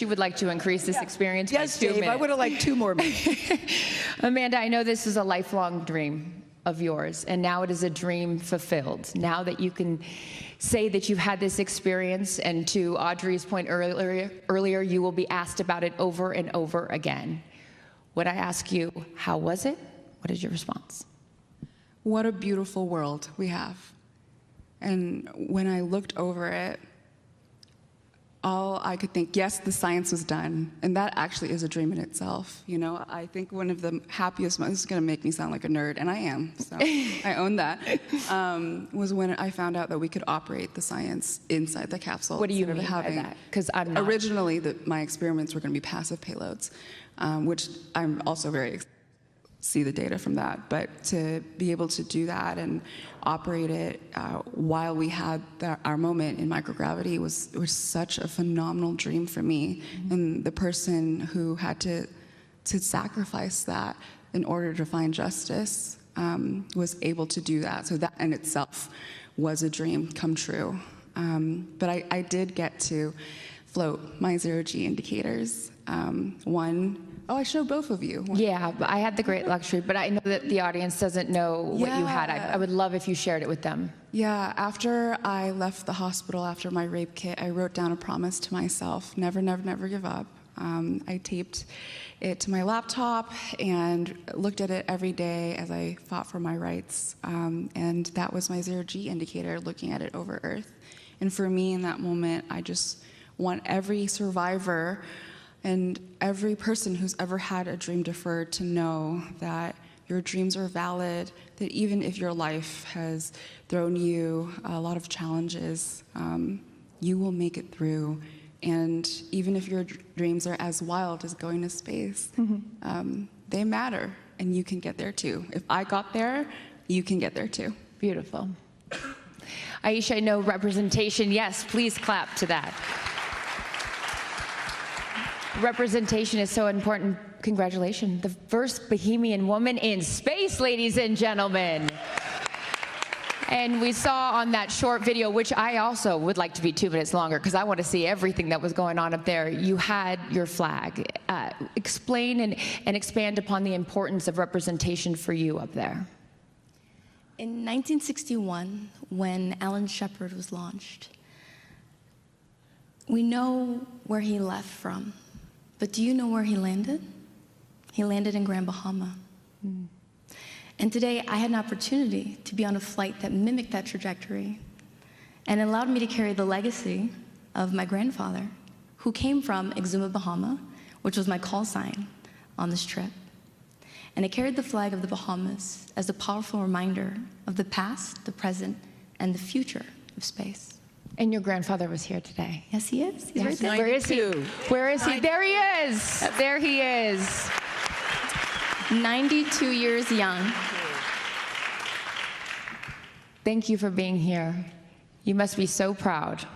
She would like to increase this experience by 2 minutes. Dave, I would have liked 2 more minutes. Amanda, I know this is a lifelong dream of yours, and now it is a dream fulfilled. Now that you can say that you've had this experience, and to Audrey's point earlier, you will be asked about it over and over again. When I ask you, how was it? What is your response? What a beautiful world we have. And when I looked over it, all I could think, yes, the science was done, and that actually is a dream in itself. You know, I think one of the happiest moments, this is gonna make me sound like a nerd, and I am, so I own that, was when I found out that we could operate the science inside the capsule. What do you mean by that? Because I'm not. Originally, my experiments were gonna be passive payloads, which I'm also very see the data from that, but to be able to do that and operate it while we had our moment in microgravity was such a phenomenal dream for me. Mm-hmm. And the person who had to sacrifice that in order to find justice was able to do that. So that in itself was a dream come true. But I did get to float my zero-G indicators. Oh, I showed both of you. Yeah, but I had the great luxury, but I know that the audience doesn't know what you had. I would love if you shared it with them. Yeah, after I left the hospital after my rape kit, I wrote down a promise to myself, never, never, never give up. I taped it to my laptop and looked at it every day as I fought for my rights. And that was my zero-G indicator, looking at it over Earth. And for me in that moment, I just want every survivor and every person who's ever had a dream deferred to know that your dreams are valid, that even if your life has thrown you a lot of challenges, you will make it through. And even if your dreams are as wild as going to space, they matter, and you can get there too. If I got there, you can get there too. Beautiful. Aisha, I know representation. Yes, please clap to that. Representation is so important. Congratulations. The first Bohemian woman in space, ladies and gentlemen. And we saw on that short video, which I also would like to be 2 minutes longer because I want to see everything that was going on up there. You had your flag. Explain and expand upon the importance of representation for you up there. In 1961, when Alan Shepard was launched, we know where he left from. But do you know where he landed? He landed in Grand Bahama. Mm. And today I had an opportunity to be on a flight that mimicked that trajectory and allowed me to carry the legacy of my grandfather, who came from Exuma, Bahama, which was my call sign on this trip. And I carried the flag of the Bahamas as a powerful reminder of the past, the present, and the future of space. And your grandfather was here today. Yes, he is. He's right there. Where is he? Where is he? There he is. There he is. 92 years young. Thank you for being here. You must be so proud.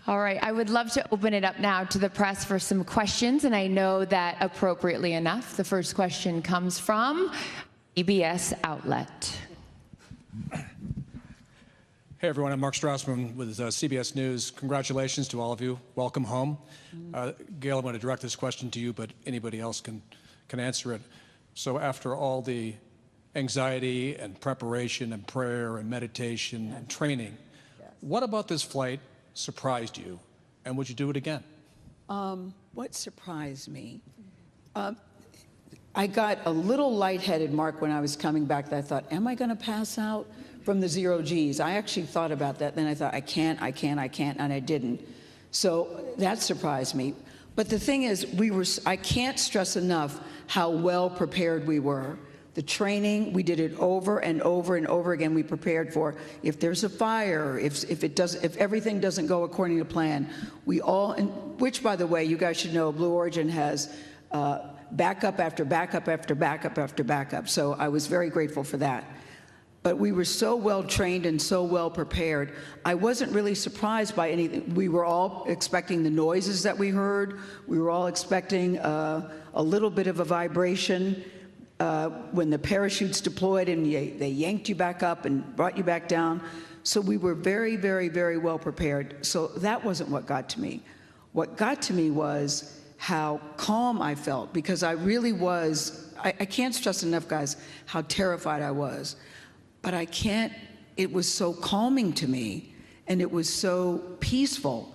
All right, I would love to open it up now to the press for some questions, and I know that appropriately enough, the first question comes from CBS Outlet. Hey everyone, I'm Mark Strassman with CBS News. Congratulations to all of you. Welcome home. Gayle, I want to direct this question to you, but anybody else can answer it. So after all the anxiety and preparation and prayer and meditation and training, what about this flight surprised you, and would you do it again? What surprised me? I got a little lightheaded, Mark, when I was coming back. I thought, am I going to pass out from the zero Gs? I actually thought about that. Then I thought, I can't, and I didn't. So that surprised me. But the thing is, I can't stress enough how well prepared we were. The training, we did it over and over and over again. We prepared for if there's a fire, if everything doesn't go according to plan. Which, by the way, you guys should know, Blue Origin has backup after backup after backup after backup. So I was very grateful for that. But we were so well trained and so well prepared. I wasn't really surprised by anything. We were all expecting the noises that we heard. We were all expecting a little bit of a vibration when the parachutes deployed and they yanked you back up and brought you back down. So we were very, very, very well prepared. So that wasn't what got to me. what got to me was how calm I felt, because I really was, I can't stress enough, guys, how terrified I was. But I can't, it was so calming to me, and it was so peaceful.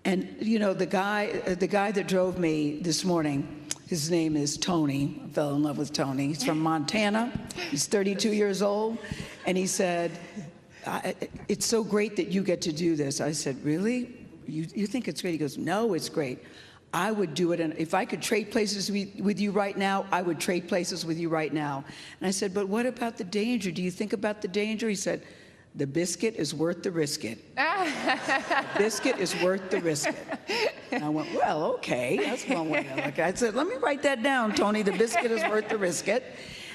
And you know, the guy that drove me this morning, his name is Tony. I fell in love with Tony. He's from Montana. He's 32 years old. And he said, it's so great that you get to do this. I said, really? You think it's great? He goes, no, it's great. I would do it, and if I could trade places with you right now, I would trade places with you right now. And I said, but what about the danger? Do you think about the danger? He said, the biscuit is worth the risk it. The biscuit is worth the risk it. And I went, well, okay, that's one way to look at it. I said, let me write that down, Tony, the biscuit is worth the risk it.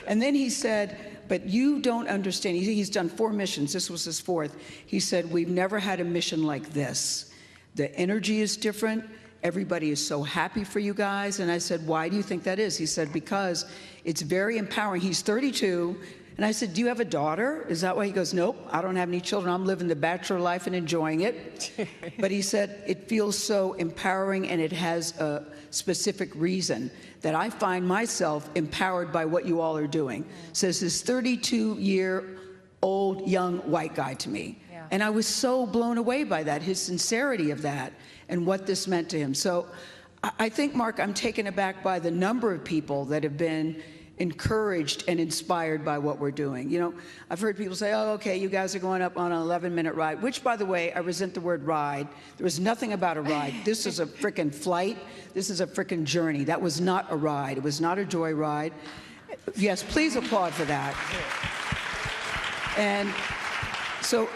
And then he said, but you don't understand. He's done 4 missions. This was his 4th. He said, we've never had a mission like this. The energy is different. Everybody is so happy for you guys. And I said, why do you think that is? He said, because it's very empowering. He's 32. And I said, do you have a daughter? Is that why? He goes, nope, I don't have any children. I'm living the bachelor life and enjoying it. But he said, it feels so empowering, and it has a specific reason that I find myself empowered by what you all are doing. Says this 32-year-old young white guy to me. Yeah. And I was so blown away by that, his sincerity of that, and what this meant to him. So I think, Mark, I'm taken aback by the number of people that have been encouraged and inspired by what we're doing. You know, I've heard people say, oh, okay, you guys are going up on an 11-minute ride, which, by the way, I resent the word ride. There was nothing about a ride. This is a frickin' flight. This is a frickin' journey. That was not a ride. It was not a joy ride. Yes, please applaud for that. And so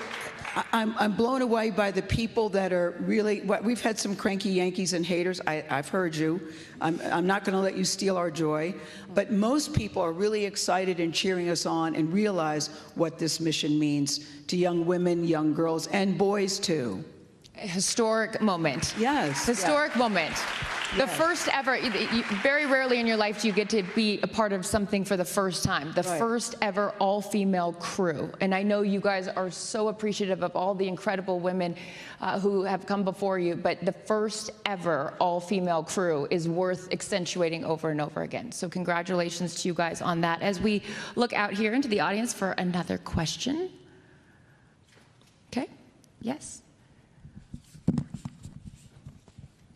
I'm blown away by the people that are really, we've had some cranky Yankees and haters. I've heard you. I'm not going to let you steal our joy. But most people are really excited and cheering us on, and realize what this mission means to young women, young girls, and boys too. A historic moment. Yes. Historic moment. The first ever, very rarely in your life do you get to be a part of something for the first time. The first ever all-female crew. And I know you guys are so appreciative of all the incredible women who have come before you, but the first ever all-female crew is worth accentuating over and over again. So congratulations to you guys on that. As we look out here into the audience for another question. Okay, yes.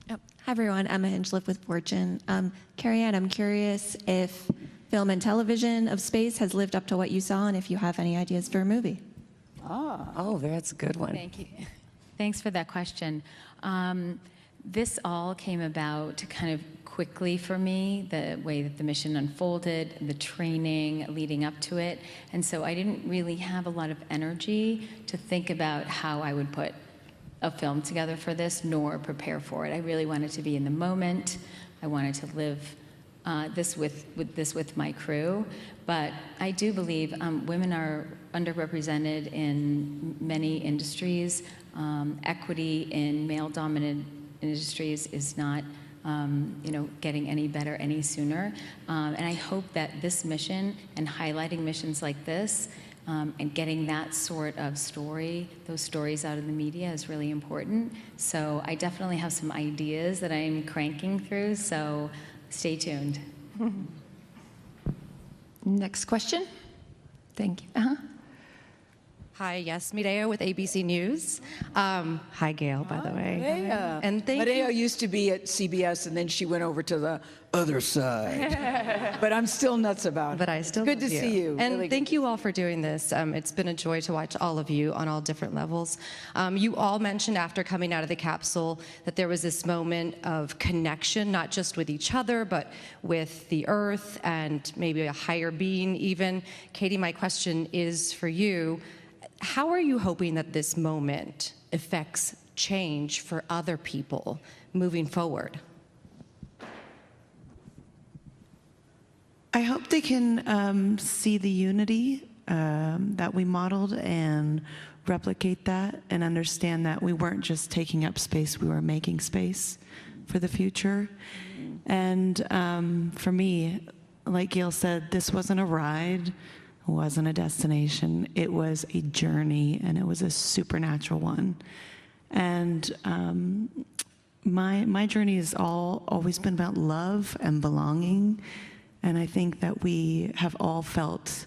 Hi, everyone. Emma Hinchliff with Fortune. Kerianne, I'm curious if film and television of space has lived up to what you saw, and if you have any ideas for a movie. Oh, that's a good one. Thank you. Thanks for that question. This all came about kind of quickly for me, the way that the mission unfolded, the training leading up to it. And so I didn't really have a lot of energy to think about how I would put a film together for this, nor prepare for it. I really wanted to be in the moment. I wanted to live this with my crew. But I do believe women are underrepresented in many industries. Equity in male-dominant industries is not getting any better any sooner. And I hope that this mission and highlighting missions like this and getting that sort of story, those stories out in the media is really important. So I definitely have some ideas that I'm cranking through, so stay tuned. Next question. Thank you. Hi, yes, Mireya with ABC News. Hi, Gayle, by the way. Mireya. And thank Mireya you. used to be at CBS, and then she went over to the other side. But I'm still nuts about it. But I still Good love to see you. And Really thank you all for doing this. It's been a joy to watch all of you on all different levels. You all mentioned after coming out of the capsule that there was this moment of connection, not just with each other, but with the earth and maybe a higher being even. Katy, my question is for you. How are you hoping that this moment affects change for other people moving forward? I hope they can see the unity that we modeled and replicate that, and understand that we weren't just taking up space, we were making space for the future. And for me, like Gayle said, this wasn't a ride. It wasn't a destination. It was a journey, and it was a supernatural one. And my journey has always been about love and belonging, and I think that we have all felt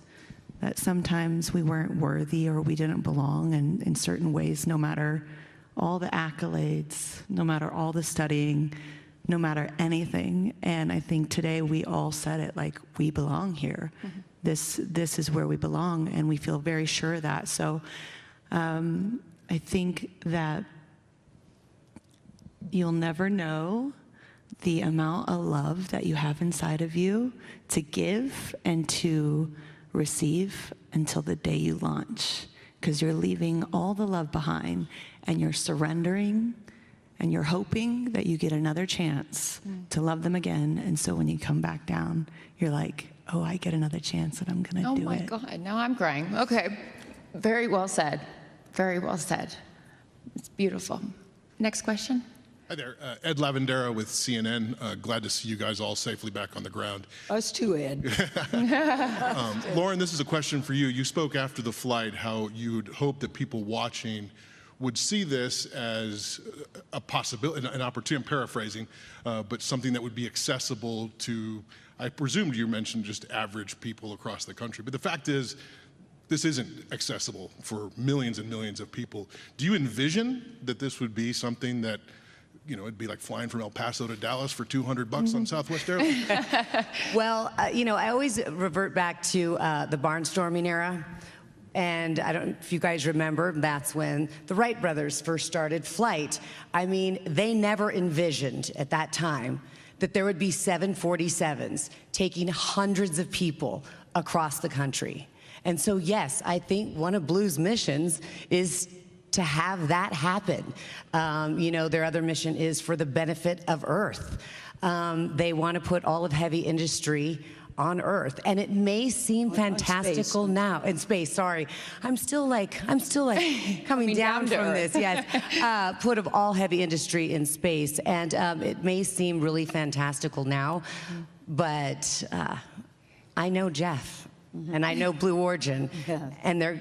that sometimes we weren't worthy or we didn't belong in certain ways, no matter all the accolades, no matter all the studying, no matter anything. And I think today we all said it, like, we belong here. Mm-hmm. This is where we belong, and we feel very sure of that. So I think that you'll never know the amount of love that you have inside of you to give and to receive until the day you launch, because you're leaving all the love behind and you're surrendering and you're hoping that you get another chance to love them again. And so when you come back down, you're like, oh, I get another chance and I'm gonna do it. Oh my God, now I'm crying. Okay, very well said. Very well said. It's beautiful. Next question. Hi there, Ed Lavandera with CNN. Glad to see you guys all safely back on the ground. Us too, Ed. Lauren, this is a question for you. You spoke after the flight how you'd hope that people watching would see this as a possibility, an opportunity, I'm paraphrasing, but something that would be accessible to, I presumed you mentioned just average people across the country. But the fact is, this isn't accessible for millions and millions of people. Do you envision that this would be something that, you know, it'd be like flying from El Paso to Dallas for $200 on Southwest Airlines? Well, you know, I always revert back to the barnstorming era. And I don't know if you guys remember, that's when the Wright brothers first started flight. I mean, they never envisioned at that time that there would be 747s taking hundreds of people across the country. And so, yes, I think one of Blue's missions is to have that happen. You know, their other mission is for the benefit of Earth. They want to put all of heavy industry on Earth, and it may seem fantastical now in space. Sorry, I'm still like coming down from this. Yes, put of all heavy industry in space, and it may seem really fantastical now, but I know Jeff. And I know Blue Origin, and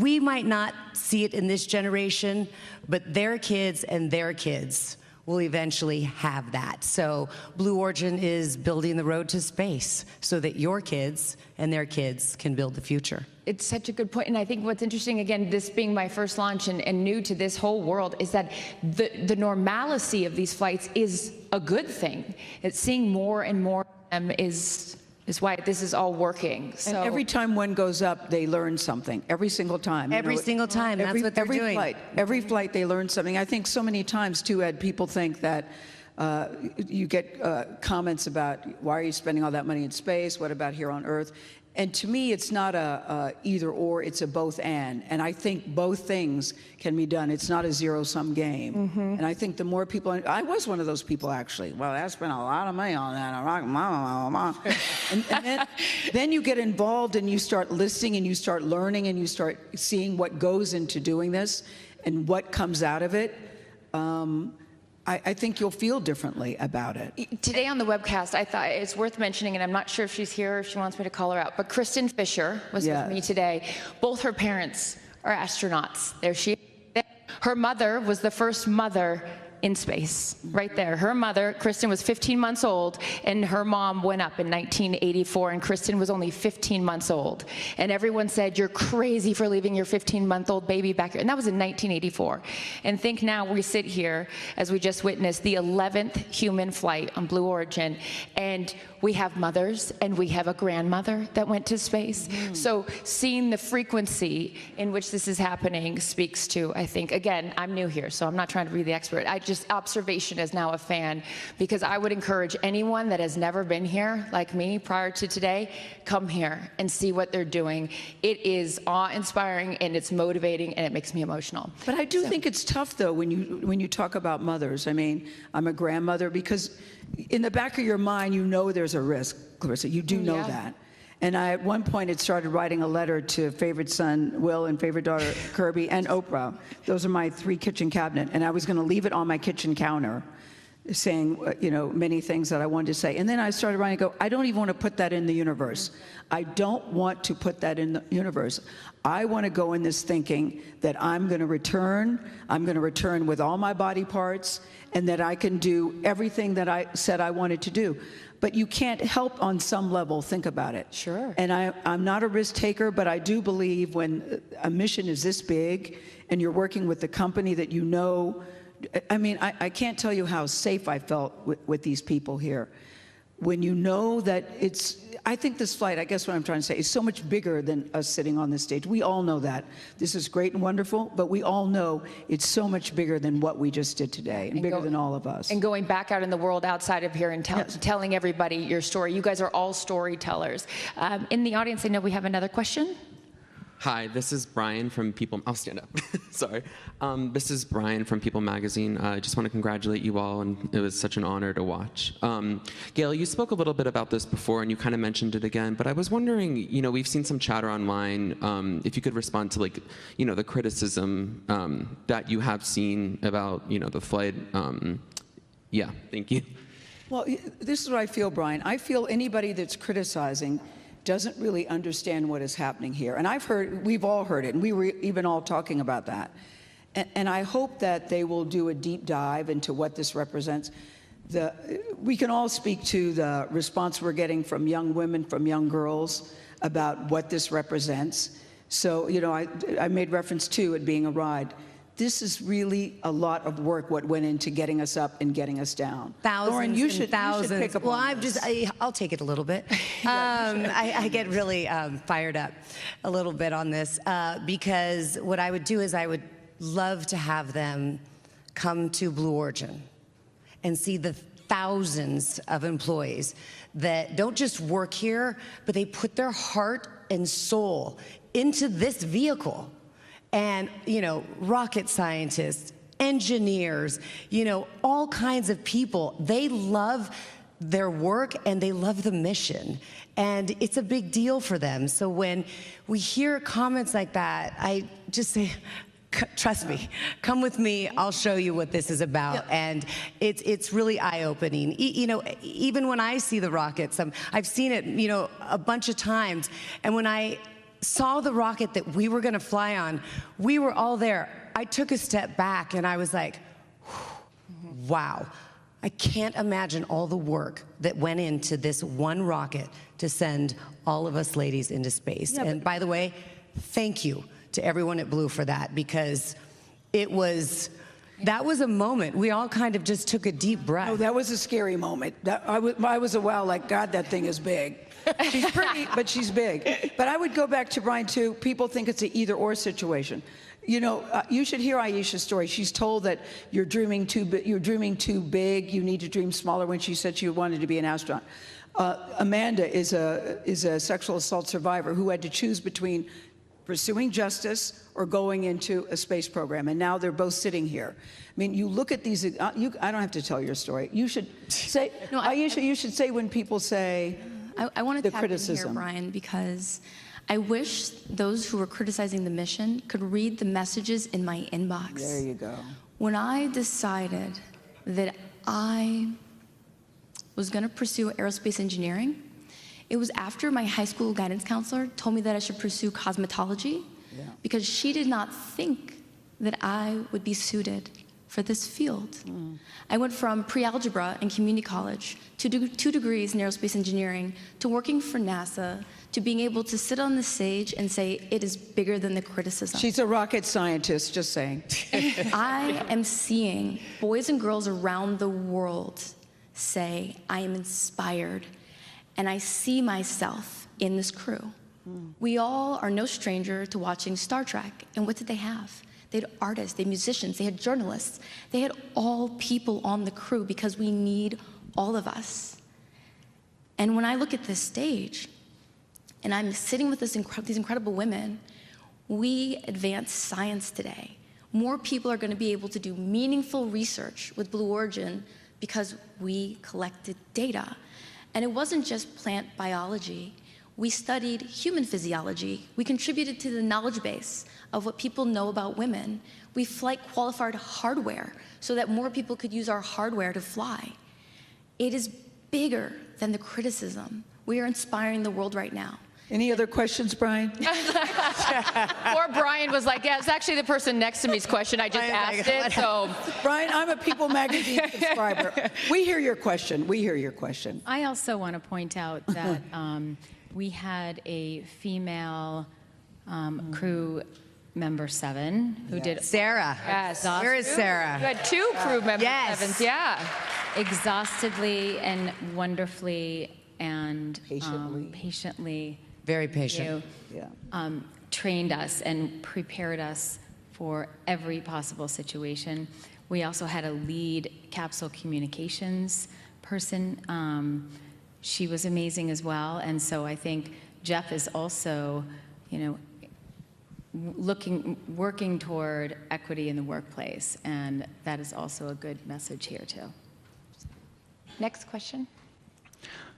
we might not see it in this generation, but their kids and their kids will eventually have that. So Blue Origin is building the road to space so that your kids and their kids can build the future. It's such a good point, and I think what's interesting, again, this being my first launch and new to this whole world, is that the normalcy of these flights is a good thing. It's seeing more and more of them is why this is all working. So and every time one goes up, they learn something. Every single time. Every single time, that's what they're doing. Every flight, they learn something. I think so many times, too, Ed, people think that you get comments about, why are you spending all that money in space? What about here on Earth? And to me, it's not a either or, it's a both and. And I think both things can be done. It's not a zero-sum game. Mm-hmm. And I think the more people, I was one of those people, actually. Well, I spent a lot of money on that. And then you get involved and you start listening and you start learning and you start seeing what goes into doing this and what comes out of it. I think you'll feel differently about it. Today on the webcast, I thought it's worth mentioning, and I'm not sure if she's here or if she wants me to call her out, but Kristen Fisher was with me today. Both her parents are astronauts. There she is. Her mother was the first mother in space, right there. Her mother, Kristen, was 15 months old, and her mom went up in 1984, and Kristen was only 15 months old. And everyone said, you're crazy for leaving your 15-month-old baby back here. And that was in 1984. And think now we sit here, as we just witnessed, the 11th human flight on Blue Origin, and we have mothers, and we have a grandmother that went to space. So seeing the frequency in which this is happening speaks to, I think, again, I'm new here, so I'm not trying to be the expert. Just observation as now a fan, because I would encourage anyone that has never been here, like me, prior to today, come here and see what they're doing. It is awe-inspiring, and it's motivating, and it makes me emotional. But I do think it's tough, though, when you talk about mothers. I mean, I'm a grandmother, because in the back of your mind, you know there's a risk, Clarissa. You do know that. And I, at one point, had started writing a letter to favorite son, Will, and favorite daughter, Kirby, and Oprah. Those are my 3 kitchen cabinet. And I was going to leave it on my kitchen counter saying, many things that I wanted to say. And then I started writing, I don't even want to put that in the universe. I don't want to put that in the universe. I want to go in this thinking that I'm going to return with all my body parts, and that I can do everything that I said I wanted to do. But you can't help on some level think about it. Sure. And I'm not a risk taker, but I do believe when a mission is this big and you're working with the company that I can't tell you how safe I felt with these people here. When you know that I think this flight, I guess what I'm trying to say, is so much bigger than us sitting on this stage. We all know that. This is great and wonderful, but we all know it's so much bigger than what we just did today, and bigger than all of us. And going back out in the world outside of here and telling everybody your story. You guys are all storytellers. In the audience, I know we have another question. Hi, this is Brian from People. I'll stand up. Sorry. This is Brian from People Magazine. I just want to congratulate you all, and it was such an honor to watch. Gayle, you spoke a little bit about this before, and you kind of mentioned it again, but I was wondering, we've seen some chatter online, if you could respond to, the criticism that you have seen about, the flight. Yeah, thank you. Well, this is what I feel, Brian. I feel anybody that's criticizing doesn't really understand what is happening here. And we've all heard it, and we were even all talking about that. And I hope that they will do a deep dive into what this represents. We can all speak to the response we're getting from young women, from young girls, about what this represents. So, I made reference to it being a ride. This is really a lot of work, what went into getting us up and getting us down. Thousands Lauren, and thousands. You should pick up on this. I'll take it a little bit. I get really fired up a little bit on this because what I would do is I would love to have them come to Blue Origin and see the thousands of employees that don't just work here, but they put their heart and soul into this vehicle. And, rocket scientists, engineers, all kinds of people, they love their work and they love the mission. And it's a big deal for them. So when we hear comments like that, I just say, trust me, come with me, I'll show you what this is about. Yep. And it's really eye-opening. Even when I see the rockets, I've seen it, a bunch of times. And when I saw the rocket that we were going to fly on, we were all there. I took a step back and I was like, wow. I can't imagine all the work that went into this one rocket to send all of us ladies into space. Yeah, and by the way, thank you to everyone at Blue for that, because that was a moment. We all kind of just took a deep breath. Oh, that was a scary moment. I was a wow, like, God, that thing is big. She's pretty, but she's big. But I would go back to Brian, too. People think it's an either-or situation. You should hear Aisha's story. She's told that you're dreaming too big, you need to dream smaller, when she said she wanted to be an astronaut. Amanda is a sexual assault survivor who had to choose between pursuing justice or going into a space program, and now they're both sitting here. I mean, you look at these, I don't have to tell your story. You should say, no, Aisha, you should say when people say, I want to tap in here, criticism. Brian, because I wish those who were criticizing the mission could read the messages in my inbox. There you go. When I decided that I was going to pursue aerospace engineering, it was after my high school guidance counselor told me that I should pursue cosmetology, because she did not think that I would be suited for this field. I went from pre-algebra in community college to 2 degrees in aerospace engineering to working for NASA to being able to sit on the stage and say it is bigger than the criticism. She's a rocket scientist, just saying. I am seeing boys and girls around the world say, I am inspired, and I see myself in this crew. We all are no stranger to watching Star Trek, and what did they have? They had artists, they had musicians, they had journalists. They had all people on the crew, because we need all of us. And when I look at this stage, and I'm sitting with these incredible women, we advance science today. More people are going to be able to do meaningful research with Blue Origin because we collected data. And it wasn't just plant biology. We studied human physiology. We contributed to the knowledge base of what people know about women. We flight qualified hardware so that more people could use our hardware to fly. It is bigger than the criticism. We are inspiring the world right now. Any other questions, Brian? Or Brian was like, yeah, it's actually the person next to me's question. I just asked it, so. Brian, I'm a People magazine subscriber. We hear your question. We hear your question. I also want to point out that we had a female crew member 7 who did Sarah. Yes. Where is Sarah? You had 2 crew member 7s, yeah. Exhaustedly and wonderfully and Patiently. Very patient. Trained us and prepared us for every possible situation. We also had a lead capsule communications person. She was amazing as well, and so I think Jeff is also, working toward equity in the workplace, and that is also a good message here too. Next question.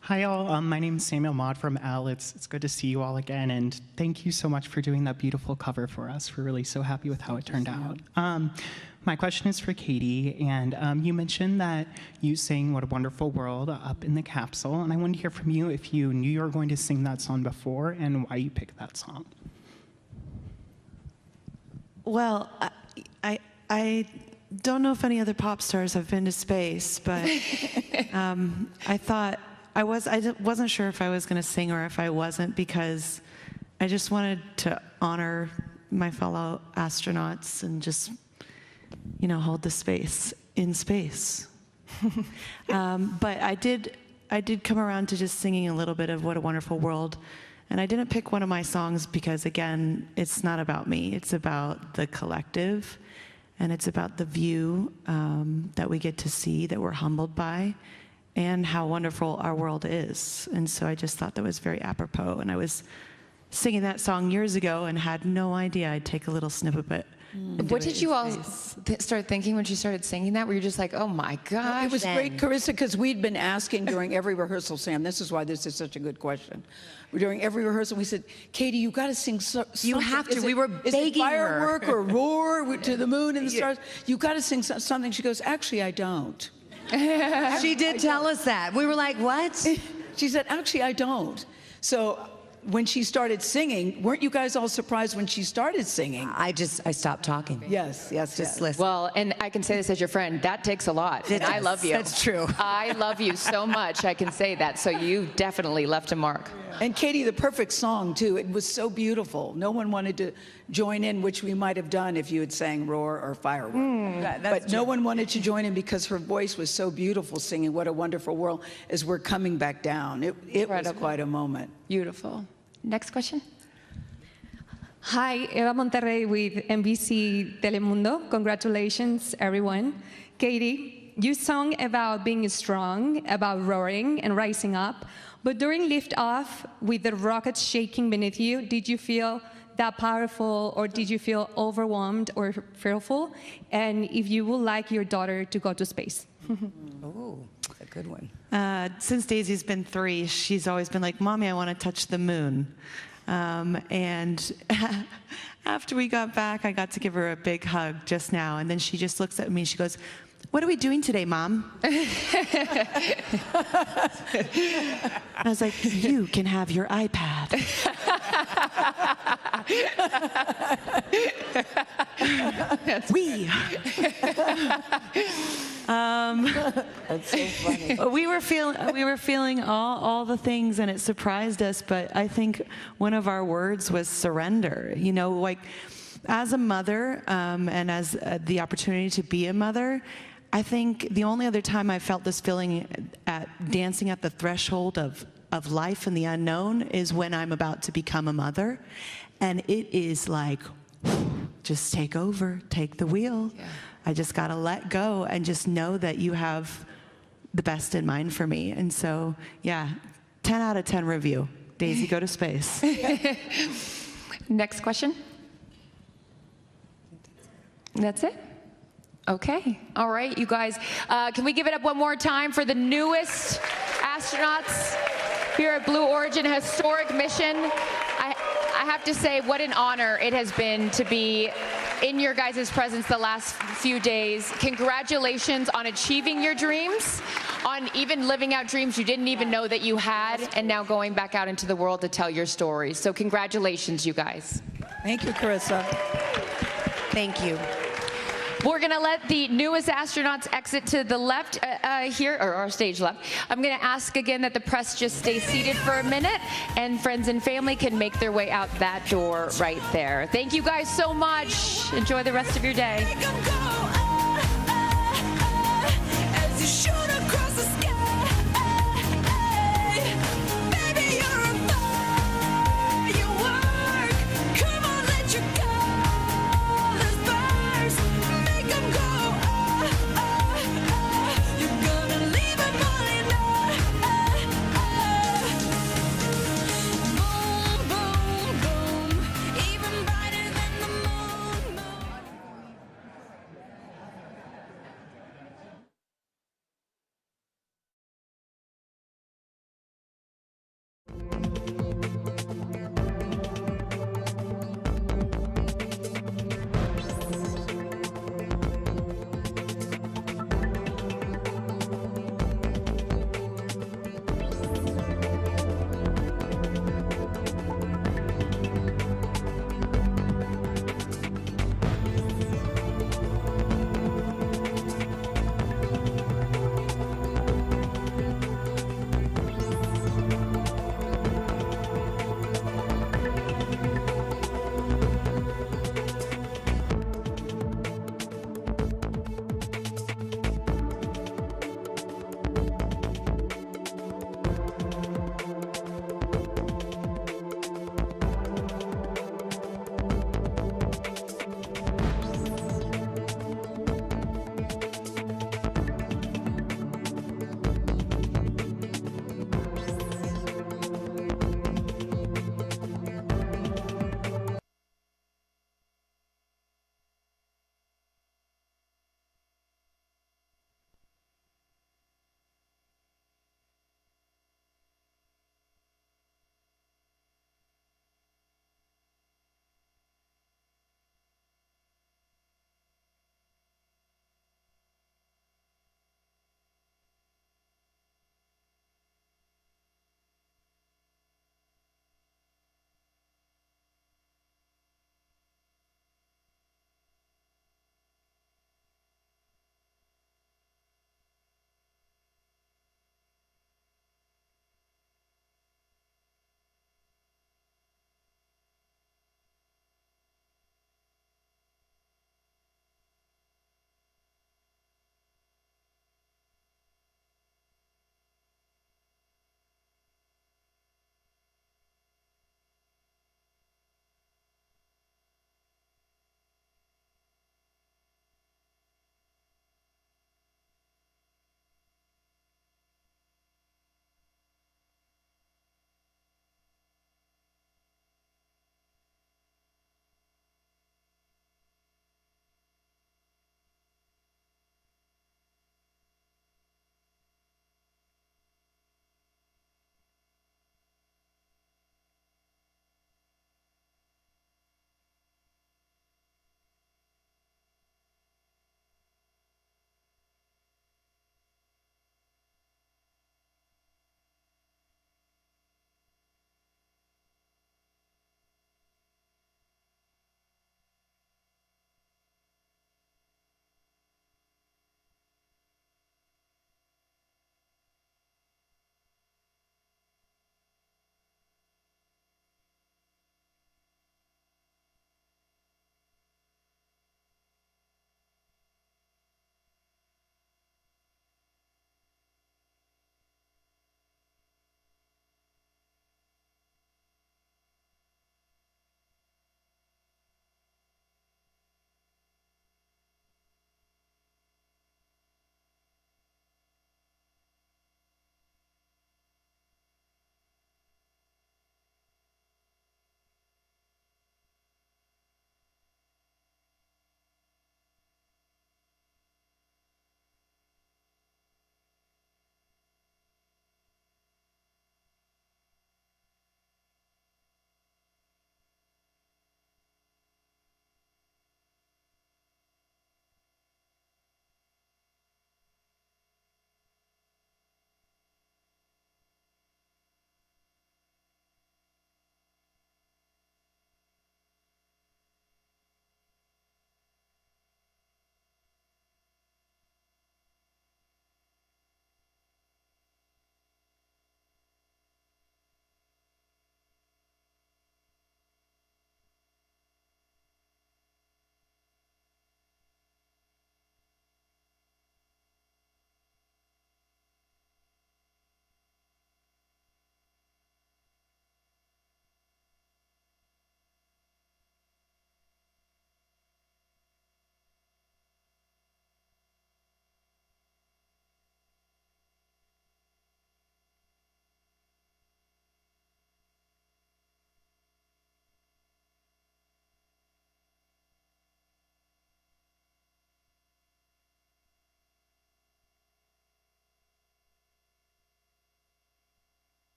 Hi, all. My name is Samuel Maude from Elle. It's good to see you all again, and thank you so much for doing that beautiful cover for us. We're really so happy with how it turned out. My question is for Katy, and you mentioned that you sang What a Wonderful World up in the capsule, and I wanted to hear from you if you knew you were going to sing that song before and why you picked that song. Well, I don't know if any other pop stars have been to space, but I thought I wasn't sure if I was going to sing or if I wasn't, because I just wanted to honor my fellow astronauts and just, hold the space in space. But I did come around to just singing a little bit of What a Wonderful World. And I didn't pick one of my songs because, again, it's not about me. It's about the collective, and it's about the view that we get to see, that we're humbled by, and how wonderful our world is. And so I just thought that was very apropos. And I was singing that song years ago and had no idea I'd take a little snippet of it. What did you all start thinking when she started singing that? Were you just like, oh my gosh? It was great, Carissa, because we'd been asking during every rehearsal, Sam, this is why this is such a good question. During every rehearsal, we said, Katy, you got to sing something. You have to. We were begging her. Firework or roar to the moon and the stars? You got to sing something. She goes, actually, I don't. She did tell us that. We were like, what? She said, actually, I don't. So when she started singing, weren't you guys all surprised when she started singing? I stopped talking. Yes. Just listen. Well, and I can say this as your friend, that takes a lot. And I love you. That's true. I love you so much, I can say that. So you definitely left a mark. And Katy, the perfect song, too. It was so beautiful. No one wanted to join in, which we might have done if you had sang Roar or Firework. But no one wanted to join in because her voice was so beautiful singing What a Wonderful World as we're coming back down. It was quite a moment. Beautiful. Next question. Hi, Eva Monterrey with NBC Telemundo. Congratulations, everyone. Katy, you sung about being strong, about roaring and rising up. But during liftoff, with the rockets shaking beneath you, did you feel that powerful, or did you feel overwhelmed or fearful? And if you would like your daughter to go to space? Oh, that's a good one. Since Daisy's been 3, she's always been like, Mommy, I want to touch the moon. And after we got back, I got to give her a big hug just now. And then she just looks at me and she goes, what are we doing today, Mom? I was like, you can have your iPad. That's so funny. We were feeling all the things, and it surprised us. But I think one of our words was surrender. Like as a mother, and as the opportunity to be a mother, I think the only other time I felt this feeling at dancing at the threshold of life and the unknown is when I'm about to become a mother. And it is like, just take over, take the wheel. Yeah. I just got to let go and just know that you have the best in mind for me. And so, yeah, 10 out of 10 review. Daisy, go to space. Next question. That's it? Okay. All right, you guys. Can we give it up one more time for the newest astronauts? here at Blue Origin, a historic mission. I have to say, what an honor it has been to be in your guys' presence the last few days. Congratulations on achieving your dreams, on even living out dreams you didn't even know that you had, and now going back out into the world to tell your stories. So congratulations, you guys. Thank you, Carissa. Thank you. We're going to let the newest astronauts exit to the left here, or our stage left. I'm going to ask again that the press just stay seated for a minute, and friends and family can make their way out that door right there. Thank you guys so much. Enjoy the rest of your day.